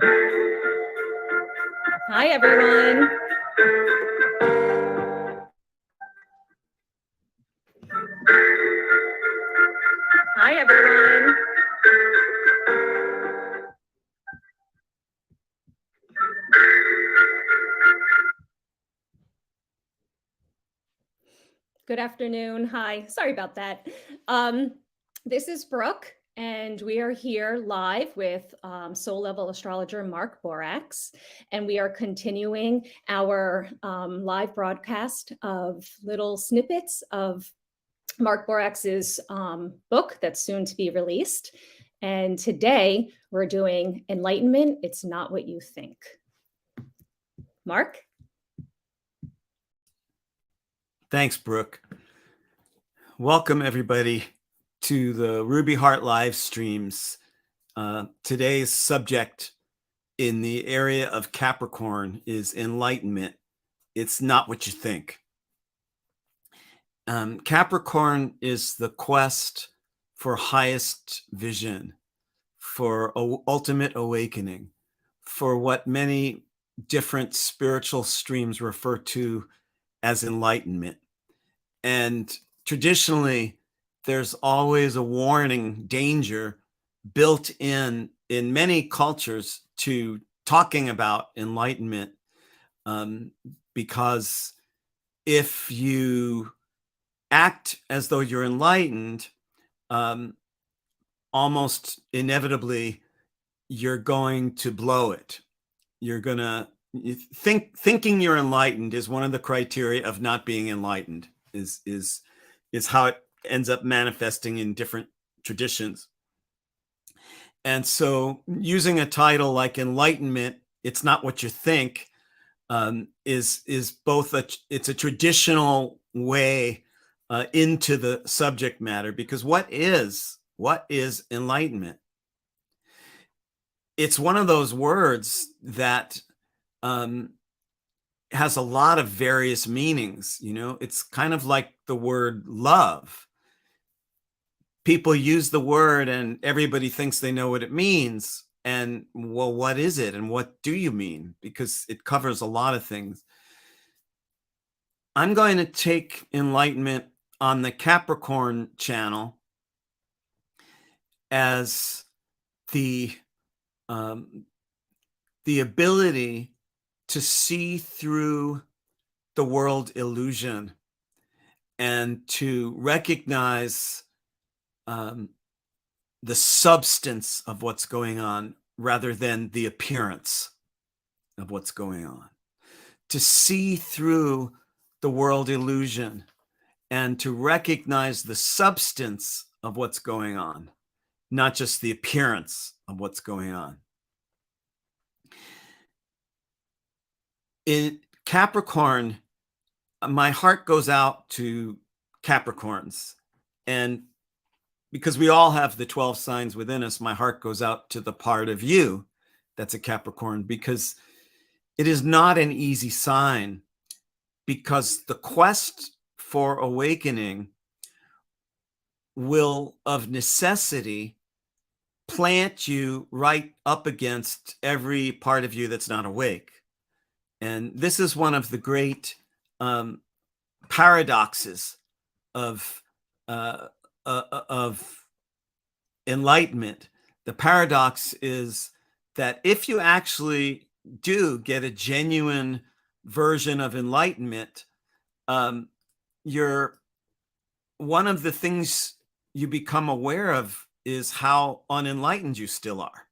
Hi, everyone. Hi, everyone. Good afternoon. Hi. Sorry about that. This is Brooke, and we are here live with Soul Level Astrologer Mark Borax, and we are continuing our live broadcast of little snippets of Mark Borax's book that's soon to be released. And today we're doing Enlightenment. It's not what you think. Mark? Thanks, Brooke. Welcome, everybody, to the Ruby Heart live streams. Today's subject in the area of Capricorn is enlightenment. It's not what you think. Capricorn is the quest for highest vision, for ultimate awakening, for what many different spiritual streams refer to as enlightenment. And traditionally, there's always a warning, danger built in many cultures to talking about enlightenment, because if you act as though you're enlightened, almost inevitably, you're going to blow it. You're going to thinking you're enlightened is one of the criteria of not being enlightened. Is how it ends up manifesting in different traditions. And so using a title like Enlightenment, it's not what you think, is both it's a traditional way into the subject matter, because what is enlightenment? It's one of those words that has a lot of various meanings. It's kind of like the word love. People use the word and everybody thinks they know what it means. And well, what is it? And what do you mean? Because it covers a lot of things. I'm going to take enlightenment on the Capricorn channel as the ability to see through the world illusion and to recognize the substance of what's going on rather than the appearance of what's going on. To see through the world illusion and to recognize the substance of what's going on, not just the appearance of what's going on. In Capricorn, my heart goes out to Capricorns. And because we all have the 12 signs within us, my heart goes out to the part of you that's a Capricorn, because it is not an easy sign, because the quest for awakening will of necessity plant you right up against every part of you that's not awake. And this is one of the great paradoxes of enlightenment. The paradox is that if you actually do get a genuine version of enlightenment, you're one of the things you become aware of is how unenlightened you still are.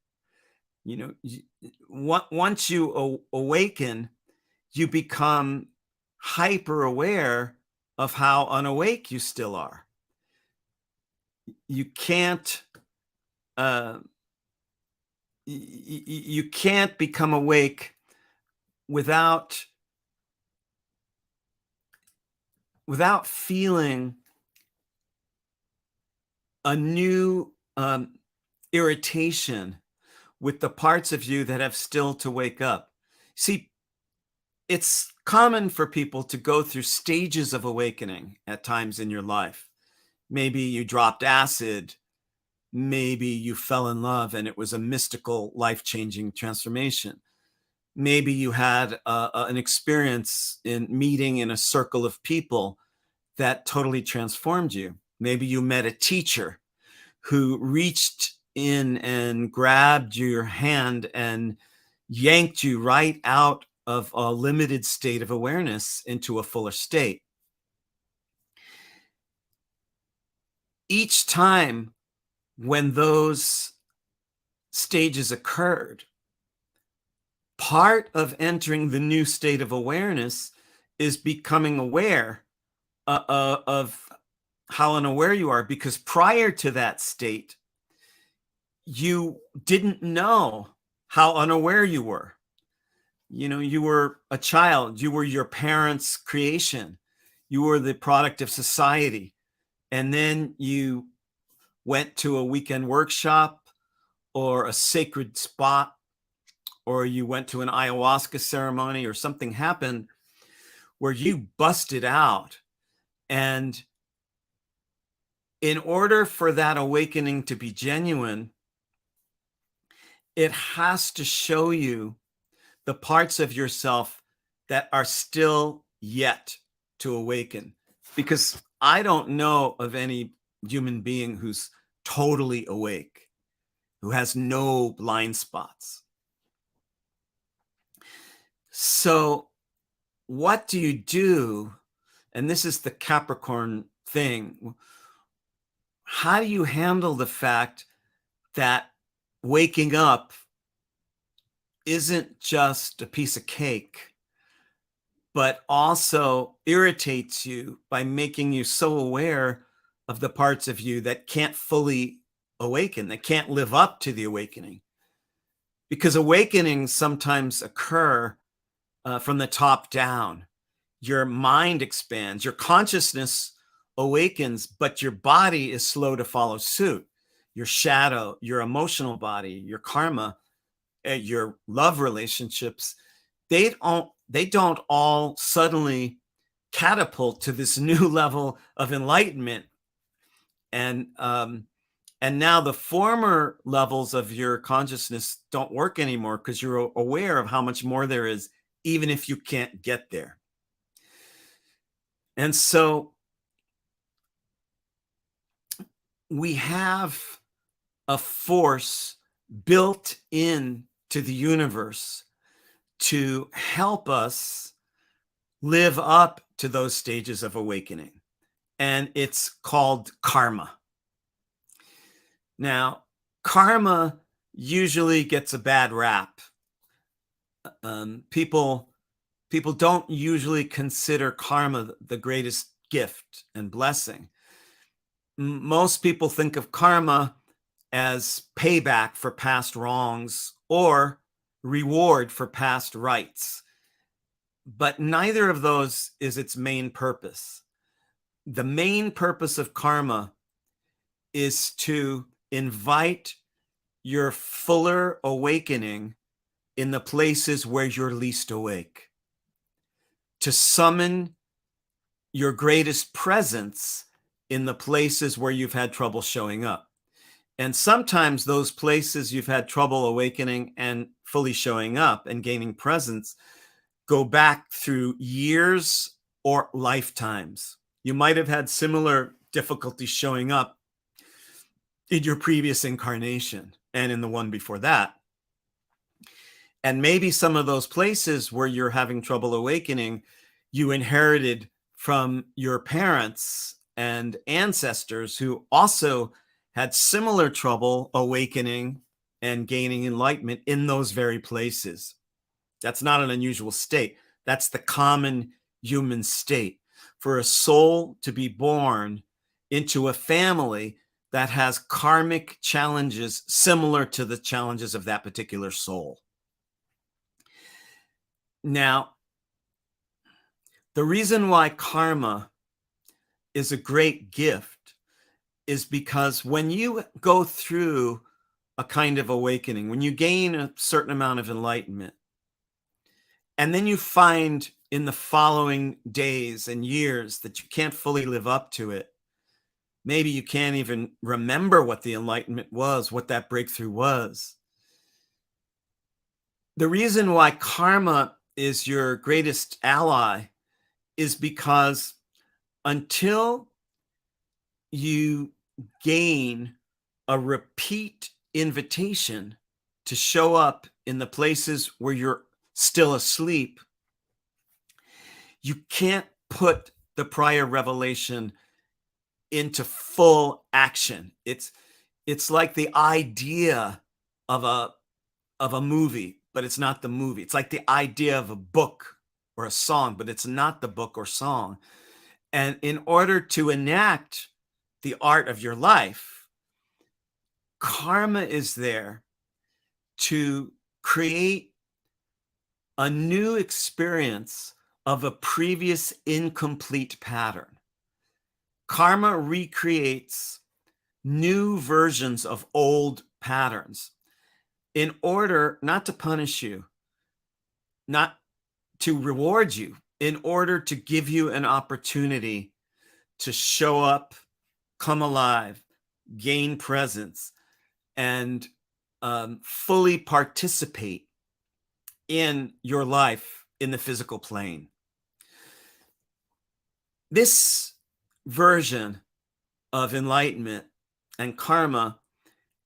Once you awaken, you become hyper aware of how unawake you still are. You can't you can't become awake without feeling a new irritation with the parts of you that have still to wake up. See, it's common for people to go through stages of awakening at times in your life. Maybe you dropped acid, Maybe you fell in love and it was a mystical, life-changing transformation. Maybe you had an experience in meeting in a circle of people that totally transformed you. Maybe you met a teacher who reached in and grabbed your hand and yanked you right out of a limited state of awareness into a fuller state. Each time when those stages occurred, part of entering the new state of awareness is becoming aware of how unaware you are, because prior to that state, you didn't know how unaware you were. You know, you were a child, you were your parents' creation, you were the product of society. And then you went to a weekend workshop or a sacred spot, or you went to an ayahuasca ceremony, or something happened where you busted out. And in order for that awakening to be genuine, it has to show you the parts of yourself that are still yet to awaken. Because I don't know of any human being who's totally awake, who has no blind spots. So what do you do? And this is the Capricorn thing. How do you handle the fact that waking up isn't just a piece of cake, but also irritates you by making you so aware of the parts of you that can't fully awaken, that can't live up to the awakening? Because awakenings sometimes occur from the top down. Your mind expands, your consciousness awakens, but your body is slow to follow suit. Your shadow, your emotional body, your karma, your love relationships, they don't all suddenly catapult to this new level of enlightenment. And now the former levels of your consciousness don't work anymore, because you're aware of how much more there is, even if you can't get there. And so we have a force built in to the universe to help us live up to those stages of awakening. And it's called karma. Now, karma usually gets a bad rap. People don't usually consider karma the greatest gift and blessing. Most people think of karma as payback for past wrongs or reward for past rights. But neither of those is its main purpose. The main purpose of karma is to invite your fuller awakening in the places where you're least awake, to summon your greatest presence in the places where you've had trouble showing up. And sometimes those places you've had trouble awakening and fully showing up and gaining presence go back through years or lifetimes. You might have had similar difficulties showing up in your previous incarnation and in the one before that. And maybe some of those places where you're having trouble awakening, you inherited from your parents and ancestors who also had similar trouble awakening and gaining enlightenment in those very places. That's not an unusual state. That's the common human state, for a soul to be born into a family that has karmic challenges similar to the challenges of that particular soul. Now, the reason why karma is a great gift is because when you go through a kind of awakening, when you gain a certain amount of enlightenment, and then you find in the following days and years that you can't fully live up to it, Maybe you can't even remember what the enlightenment was, what that breakthrough was. The reason why karma is your greatest ally is because until you gain a repeat invitation to show up in the places where you're still asleep, you can't put the prior revelation into full action. It's like the idea of a movie, but it's not the movie. It's like the idea of a book or a song, but it's not the book or song. And in order to enact the art of your life, karma is there to create a new experience of a previous incomplete pattern. Karma recreates new versions of old patterns in order not to punish you, not to reward you, in order to give you an opportunity to show up, come alive, gain presence, and fully participate in your life in the physical plane. This version of enlightenment and karma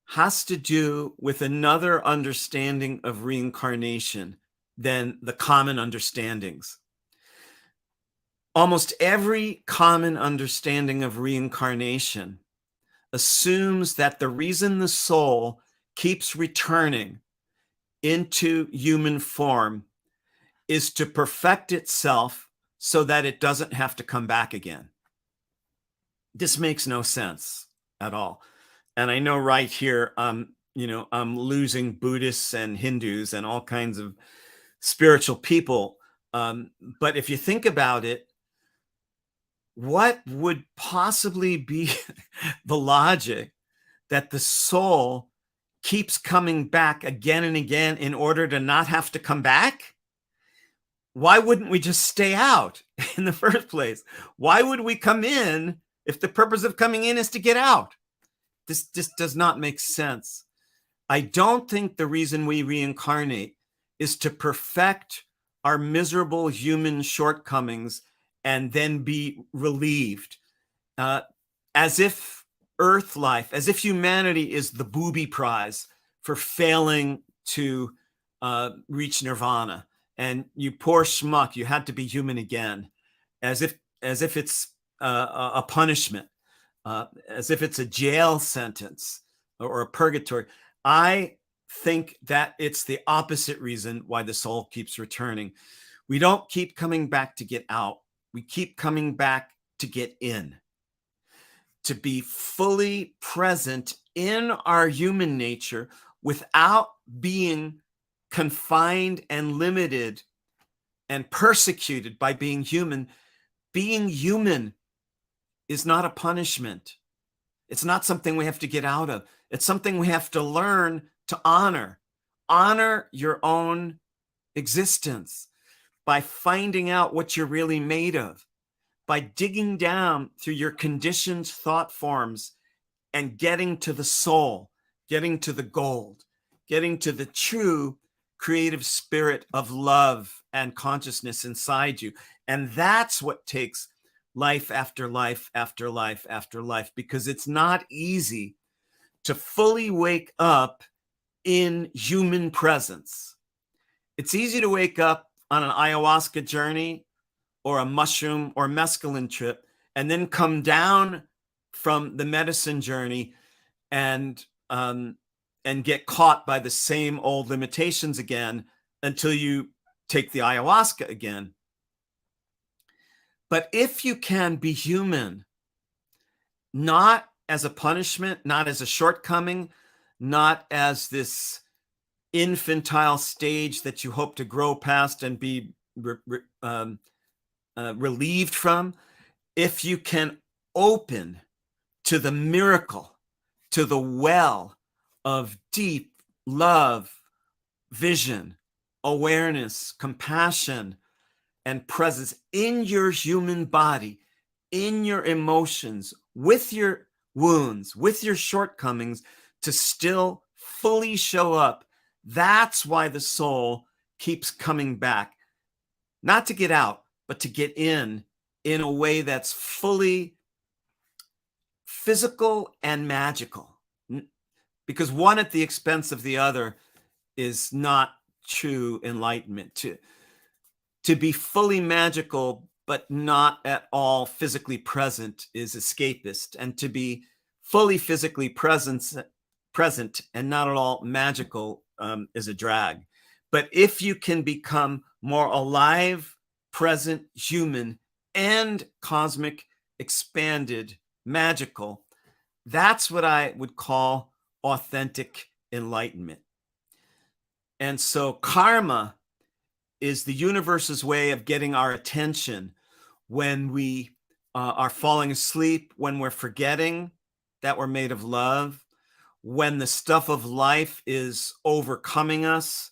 has to do with another understanding of reincarnation than the common understandings. Almost every common understanding of reincarnation assumes that the reason the soul keeps returning into human form is to perfect itself so that it doesn't have to come back again. This makes no sense at all. And I know right here, I'm losing Buddhists and Hindus and all kinds of spiritual people. But if you think about it, what would possibly be the logic that the soul keeps coming back again and again in order to not have to come back? Why wouldn't we just stay out in the first place? Why would we come in if the purpose of coming in is to get out? This does not make sense. I don't think the reason we reincarnate is to perfect our miserable human shortcomings and then be relieved. As if Earth life, as if humanity is the booby prize for failing to reach nirvana. And you poor schmuck, you had to be human again, as if it's a punishment, as if it's a jail sentence or a purgatory. I think that it's the opposite reason why the soul keeps returning. We don't keep coming back to get out. We keep coming back to get in, to be fully present in our human nature without being confined and limited and persecuted by being human. Being human is not a punishment. It's not something we have to get out of. It's something we have to learn to honor. Honor your own existence by finding out what you're really made of, by digging down through your conditioned thought forms and getting to the soul, getting to the gold, getting to the true creative spirit of love and consciousness inside you. And that's what takes life after life after life after life, because it's not easy to fully wake up in human presence. It's easy to wake up on an ayahuasca journey or a mushroom or mescaline trip and then come down from the medicine journey and get caught by the same old limitations again until you take the ayahuasca again. But if you can be human, not as a punishment, not as a shortcoming, not as this infantile stage that you hope to grow past and be relieved from, if you can open to the miracle, to the well of deep love, vision, awareness, compassion, and presence in your human body, in your emotions, with your wounds, with your shortcomings, to still fully show up. That's why the soul keeps coming back, not to get out, but to get in a way that's fully physical and magical. Because one at the expense of the other is not true enlightenment. To be fully magical but not at all physically present is escapist, and to be fully physically present and not at all magical is a drag. But if you can become more alive, present, human, and cosmic, expanded, magical, that's what I would call authentic enlightenment. And so karma is the universe's way of getting our attention when we are falling asleep, when we're forgetting that we're made of love, when the stuff of life is overcoming us,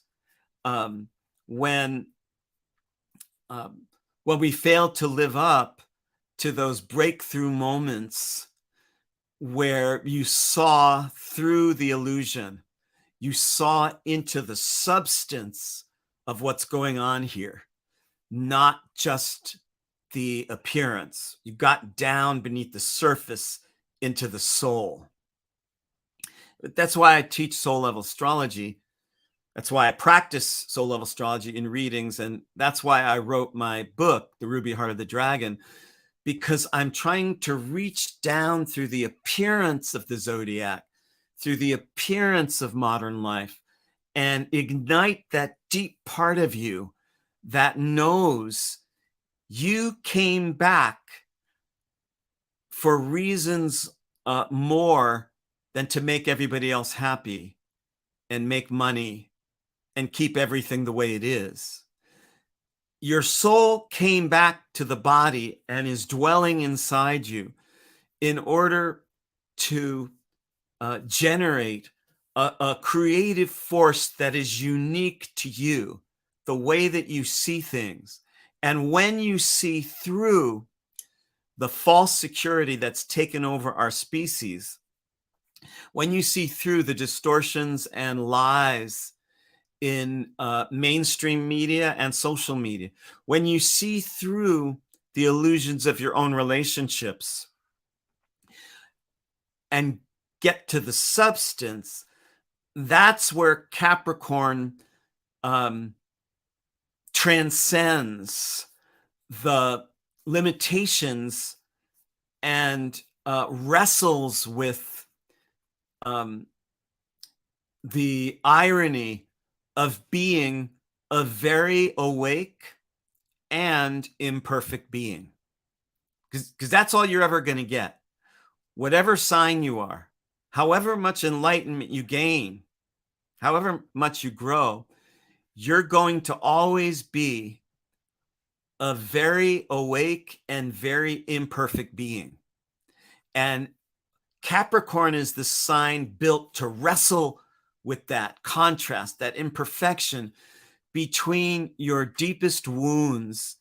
when we fail to live up to those breakthrough moments where you saw through the illusion, you saw into the substance of what's going on here, not just the appearance. You got down beneath the surface into the soul. That's why I teach soul level astrology. That's why I practice soul level astrology in readings. And that's why I wrote my book, The Ruby Heart of the Dragon, because I'm trying to reach down through the appearance of the zodiac, through the appearance of modern life, and ignite that deep part of you that knows you came back for reasons more than to make everybody else happy and make money and keep everything the way it is. Your soul came back to the body and is dwelling inside you in order to generate a creative force that is unique to you, the way that you see things. And when you see through the false security that's taken over our species, when you see through the distortions and lies in mainstream media and social media, when you see through the illusions of your own relationships and get to the substance, that's where Capricorn transcends the limitations and wrestles with the irony of being a very awake and imperfect being. Because that's all you're ever going to get. Whatever sign you are, however much enlightenment you gain, however much you grow, you're going to always be a very awake and very imperfect being. And Capricorn is the sign built to wrestle with that contrast, that imperfection between your deepest wounds,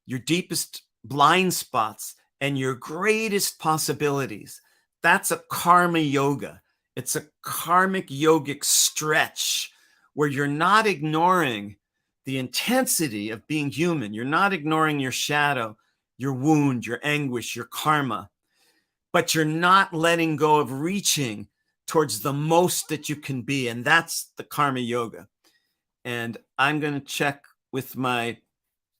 your deepest blind spots, and your greatest possibilities. That's a karma yoga. It's a karmic yogic stretch where you're not ignoring the intensity of being human. You're not ignoring your shadow, your wound, your anguish, your karma, but you're not letting go of reaching towards the most that you can be. And that's the karma yoga. And I'm going to check with my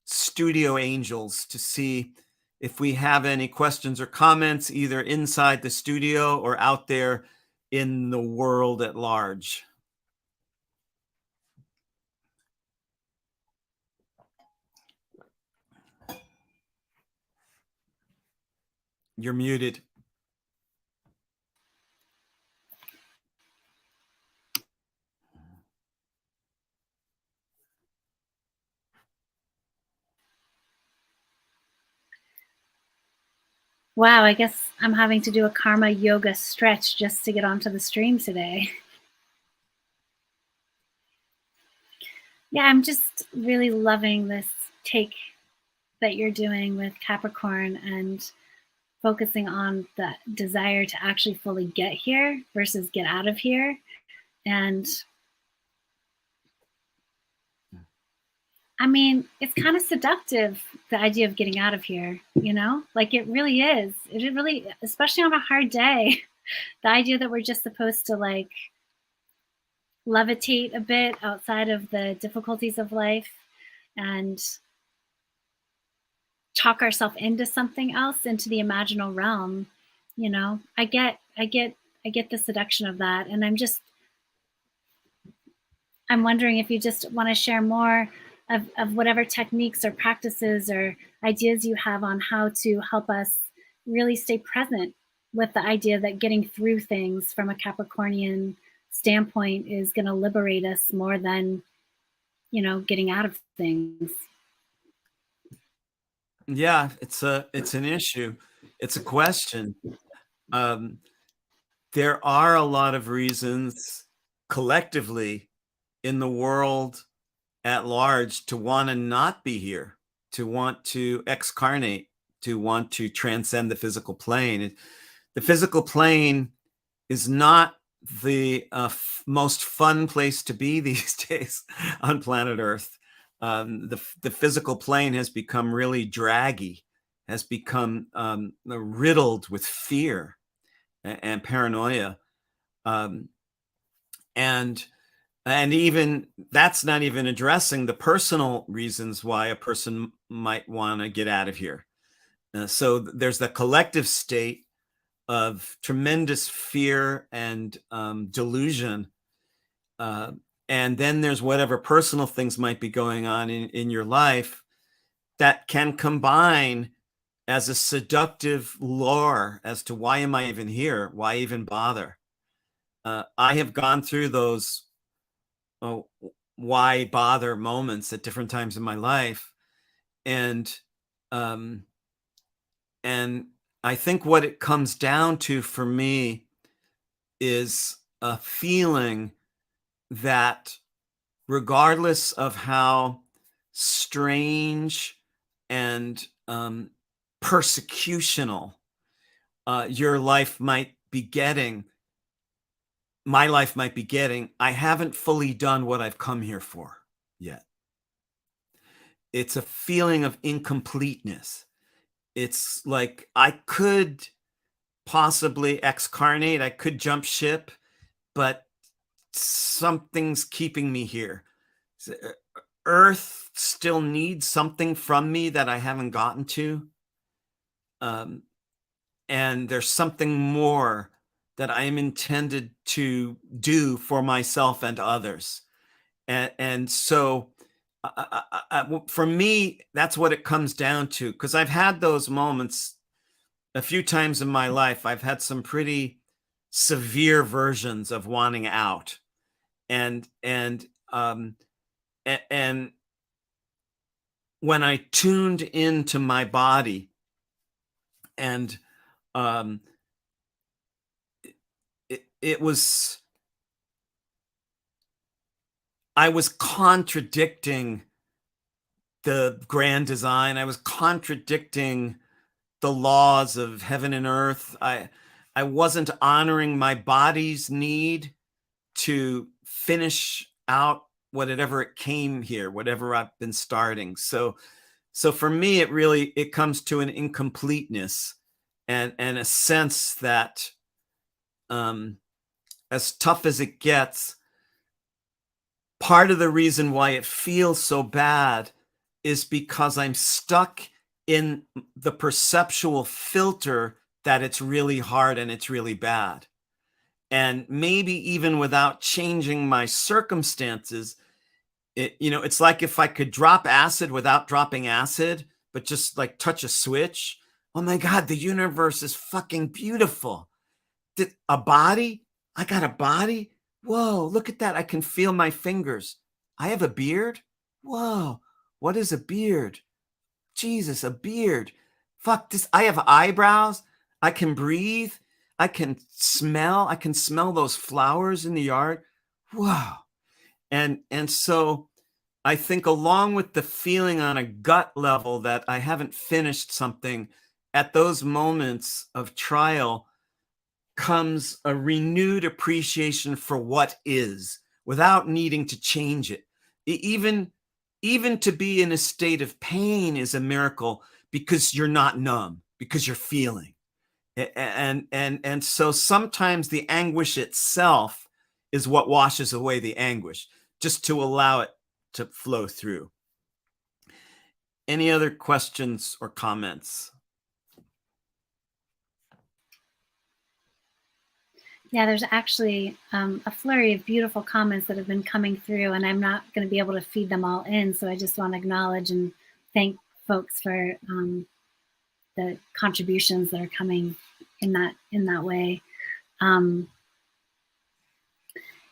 studio angels to see if we have any questions or comments, either inside the studio or out there in the world at large. You're muted. Wow, I guess I'm having to do a karma yoga stretch just to get onto the stream today. Yeah, I'm just really loving this take that you're doing with Capricorn and focusing on the desire to actually fully get here versus get out of here. And I mean, it's kind of seductive, the idea of getting out of here, you know? Like, it really is. It really, especially on a hard day, the idea that we're just supposed to, like, levitate a bit outside of the difficulties of life and talk ourselves into something else, into the imaginal realm. You know, I get the seduction of that. And I'm wondering if you just want to share more of whatever techniques or practices or ideas you have on how to help us really stay present with the idea that getting through things from a Capricornian standpoint is going to liberate us more than, you know, getting out of things. Yeah, it's an issue. It's a question. There are a lot of reasons collectively in the world at large to want to not be here, to want to excarnate, to want to transcend the physical plane. The physical plane is not the most fun place to be these days on planet Earth. The physical plane has become really draggy, has become riddled with fear and paranoia, um, and even that's not even addressing the personal reasons why a person might want to get out of here. So there's the collective state of tremendous fear and delusion. And then there's whatever personal things might be going on in your life that can combine as a seductive lure as to why am I even here? Why even bother? I have gone through those why bother moments at different times in my life. And I think what it comes down to for me is a feeling that regardless of how strange and persecutional your life might be getting, my life might be getting, I haven't fully done what I've come here for yet. It's a feeling of incompleteness. It's like I could possibly excarnate, I could jump ship, but something's keeping me here. Earth still needs something from me that I haven't gotten to. And there's something more that I am intended to do for myself and others. And so for me, that's what it comes down to, because I've had those moments a few times in my life. I've had some pretty severe versions of wanting out. And when I tuned into my body and it was, I was contradicting the grand design. I was contradicting the laws of heaven and earth. I wasn't honoring my body's need to finish out whatever it came here, whatever I've been starting. So for me, it comes to an incompleteness and a sense that as tough as it gets, part of the reason why it feels so bad is because I'm stuck in the perceptual filter that it's really hard and it's really bad. And maybe even without changing my circumstances, it's like if I could drop acid without dropping acid, but just like touch a switch. Oh my God, the universe is fucking beautiful. A body? I got a body? Whoa, look at that. I can feel my fingers. I have a beard? Whoa, what is a beard? Jesus, a beard. Fuck this. I have eyebrows. I can breathe. I can smell. I can smell those flowers in the yard. Wow. And so I think along with the feeling on a gut level that I haven't finished something at those moments of trial comes a renewed appreciation for what is, without needing to change it. Even to be in a state of pain is a miracle, because you're not numb, because you're feeling. And so sometimes the anguish itself is what washes away the anguish, just to allow it to flow through. Any other questions or comments? Yeah, there's actually a flurry of beautiful comments that have been coming through, and I'm not going to be able to feed them all in. So I just want to acknowledge and thank folks for the contributions that are coming in that way.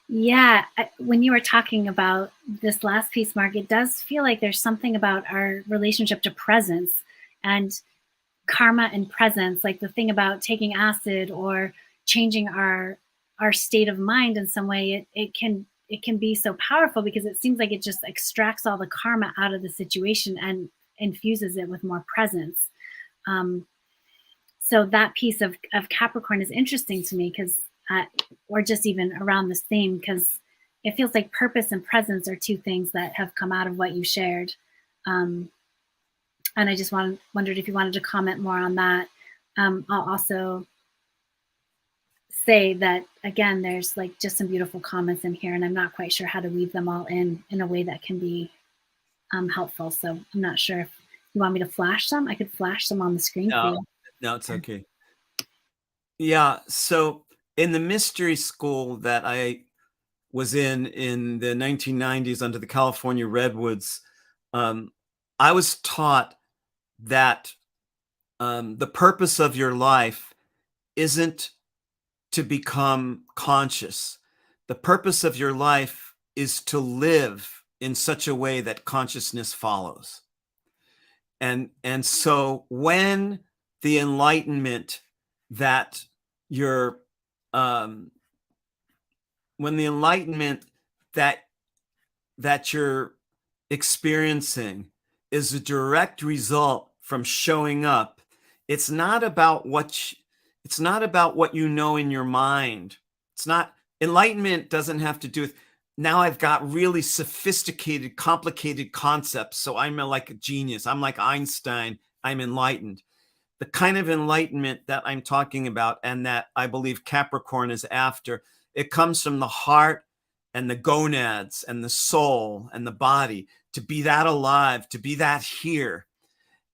Yeah, when you were talking about this last piece, Mark, it does feel like there's something about our relationship to presence and karma and presence, like the thing about taking acid or changing our state of mind in some way. It can be so powerful, because it seems like it just extracts all the karma out of the situation and infuses it with more presence. So that piece of Capricorn is interesting to me, because or just even around this theme, because it feels like purpose and presence are two things that have come out of what you shared. And I just wondered if you wanted to comment more on that. I'll also say that, again, there's like just some beautiful comments in here, and I'm not quite sure how to weave them all in a way that can be helpful. So I'm not sure if you want me to flash some. I could flash some on the screen for you. No, it's okay. Yeah, so in the mystery school that I was in the 1990s under the California redwoods, I was taught that the purpose of your life isn't to become conscious. The purpose of your life is to live in such a way that consciousness follows. And so when the enlightenment that you're that you're experiencing is a direct result from showing up, it's not about what you know in your mind. It's not, enlightenment doesn't have to do with, now I've got really sophisticated, complicated concepts, so I'm like a genius. I'm like Einstein. I'm enlightened. The kind of enlightenment that I'm talking about, and that I believe Capricorn is after, it comes from the heart and the gonads and the soul and the body, to be that alive, to be that here.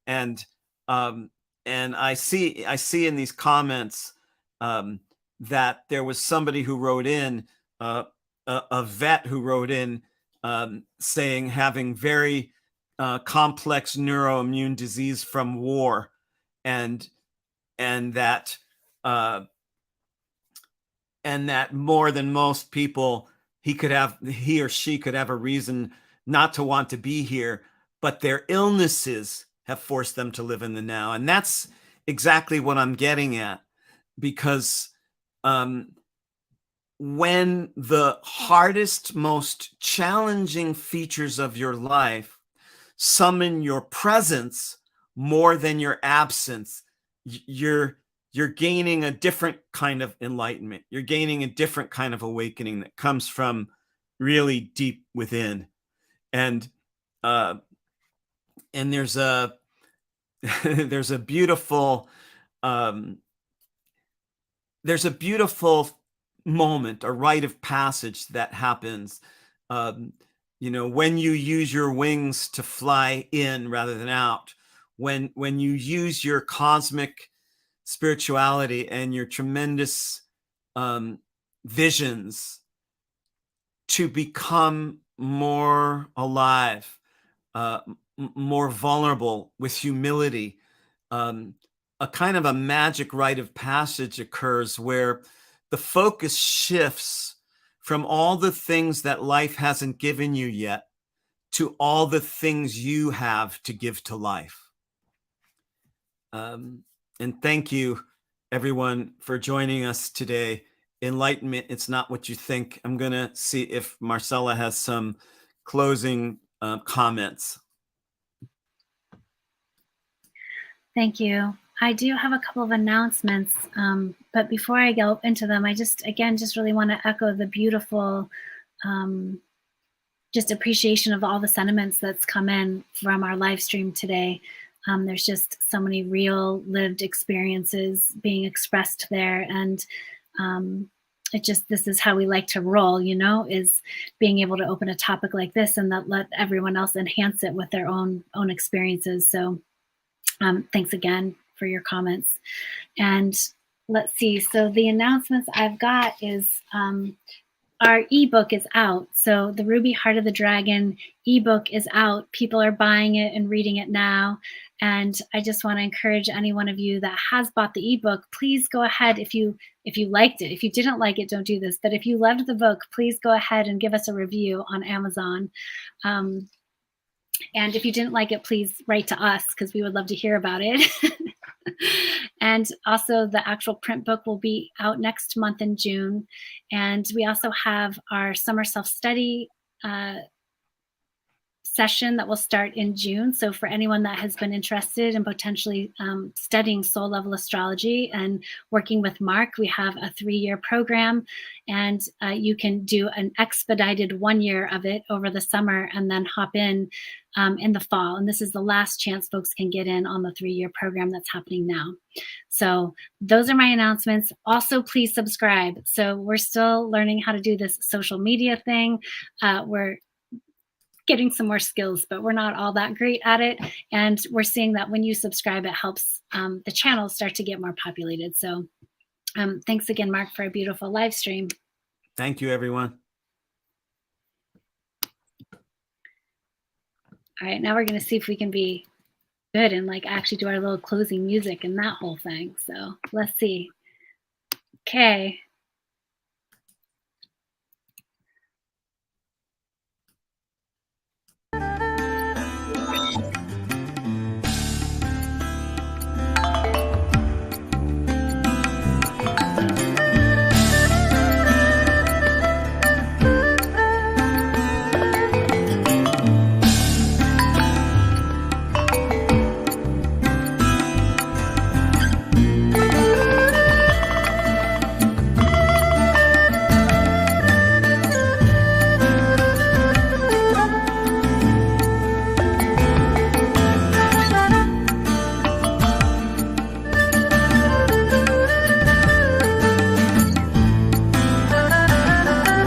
And I see in these comments that there was somebody who wrote in, a vet who wrote in, saying having very complex neuroimmune disease from war, and that more than most people, he or she could have a reason not to want to be here, but their illnesses have forced them to live in the now. And that's exactly what I'm getting at, because when the hardest, most challenging features of your life summon your presence more than your absence, you're gaining a different kind of enlightenment. You're gaining a different kind of awakening that comes from really deep within. And there's a there's a beautiful moment, a rite of passage that happens, when you use your wings to fly in rather than out, when you use your cosmic spirituality and your tremendous visions to become more alive, more vulnerable, with humility. A kind of a magic rite of passage occurs where the focus shifts from all the things that life hasn't given you yet to all the things you have to give to life. And thank you, everyone, for joining us today. Enlightenment, it's not what you think. I'm going to see if Marcella has some closing comments. Thank you. I do have a couple of announcements, but before I go into them, I just really want to echo the beautiful just appreciation of all the sentiments that's come in from our live stream today. There's just so many real lived experiences being expressed there, and this is how we like to roll, you know, is being able to open a topic like this and that let everyone else enhance it with their own experiences. So thanks again for your comments. And let's see, so the announcements I've got is our ebook is out. So the Ruby Heart of the Dragon ebook is out. People are buying it and reading it now. And I just want to encourage any one of you that has bought the ebook, please go ahead. If you liked it, if you didn't like it, don't do this. But if you loved the book, please go ahead and give us a review on Amazon. And if you didn't like it, please write to us because we would love to hear about it. And also the actual print book will be out next month in June. And we also have our summer self-study session that will start in June. So for anyone that has been interested in potentially studying soul level astrology and working with Mark, we have a 3-year program, and you can do an expedited 1 year of it over the summer and then hop in the fall. And this is the last chance folks can get in on the 3-year program that's happening now. So those are my announcements. Also, please subscribe. So we're still learning how to do this social media thing. We're getting some more skills, but we're not all that great at it. And we're seeing that when you subscribe, it helps the channel start to get more populated. So thanks again, Mark, for a beautiful live stream. Thank you, everyone. All right, now we're going to see if we can be good and like actually do our little closing music and that whole thing. So let's see. Okay.